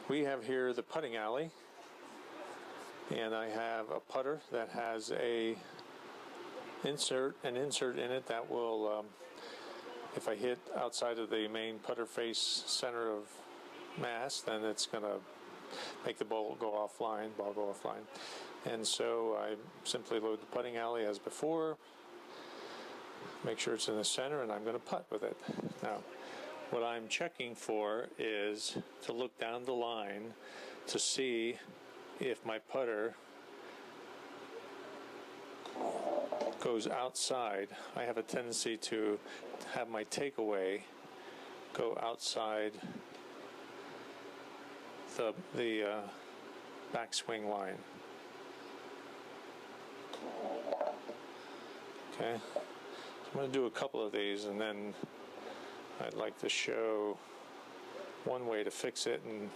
We have here the putting alley, and I have a putter that has an insert in it that will, if I hit outside of the main putter face center of mass, then it's going to make the ball go offline. And so I simply load the putting alley as before, make sure it's in the center, and I'm going to putt with it. Now, what I'm checking for is to look down the line to see if my putter goes outside. I have a tendency to have my takeaway go outside the backswing line. Okay, so I'm going to do a couple of these, and then I'd like to show one way to fix it and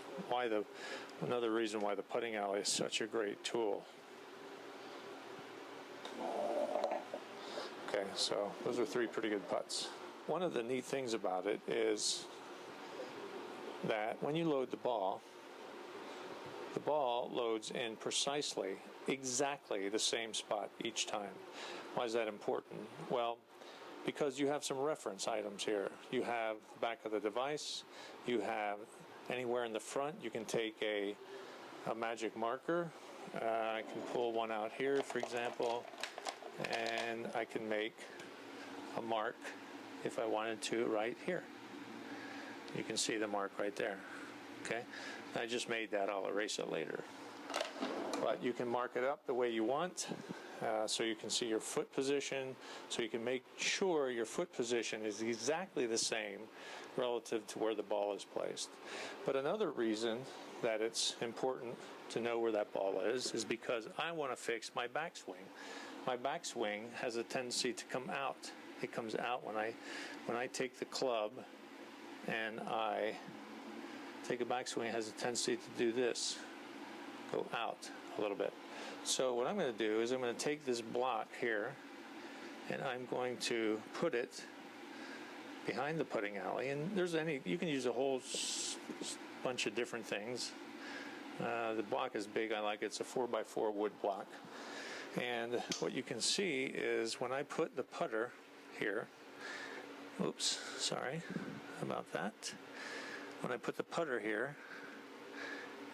another reason why the putting alley is such a great tool. Okay, so those are 3 pretty good putts. One of the neat things about it is that when you load the ball loads in precisely, exactly the same spot each time. Why is that important? Well, because you have some reference items here. You have the back of the device, you have anywhere in the front, you can take a magic marker. I can pull one out here, for example, and I can make a mark if I wanted to right here. You can see the mark right there. Okay, I just made that, I'll erase it later. But you can mark it up the way you want. So you can see your foot position, so you can make sure your foot position is exactly the same relative to where the ball is placed. But another reason that it's important to know where that ball is because I want to fix my backswing. My backswing has a tendency to come out. It comes out when I take the club and I take a backswing. It has a tendency to do this, go out a little bit. So what I'm going to do is I'm going to take this block here and I'm going to put it behind the putting alley, and you can use a whole bunch of different things. The block is big. I like it. It's a 4x4 wood block, and what you can see is when I put the putter here, oops, sorry about that. When I put the putter here,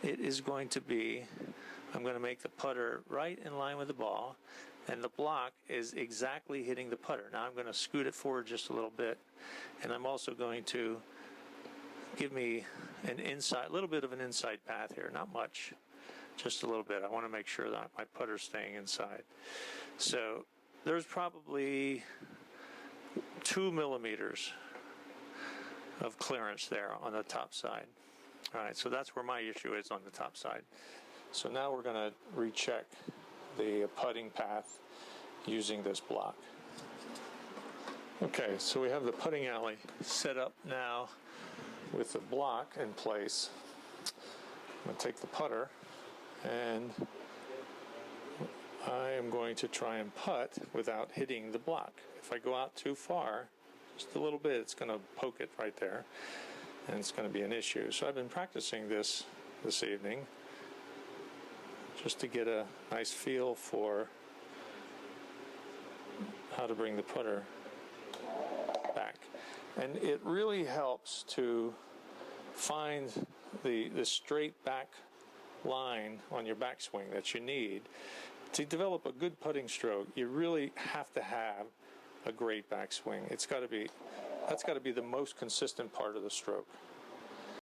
it is going to be, I'm going to make the putter right in line with the ball, and the block is exactly hitting the putter. Now I'm going to scoot it forward just a little bit, and I'm also going to give me a little bit of an inside path here, not much, just a little bit. I want to make sure that my putter's staying inside. So there's probably 2 millimeters of clearance there on the top side. All right, so that's where my issue is, on the top side. So now we're going to recheck the putting path using this block. Okay, so we have the putting alley set up now with the block in place. I'm going to take the putter and I am going to try and putt without hitting the block. If I go out too far, just a little bit, it's going to poke it right there, and it's going to be an issue. So I've been practicing this evening just to get a nice feel for how to bring the putter back. And it really helps to find the straight back line on your backswing that you need. To develop a good putting stroke, you really have to have a great backswing. That's got to be the most consistent part of the stroke.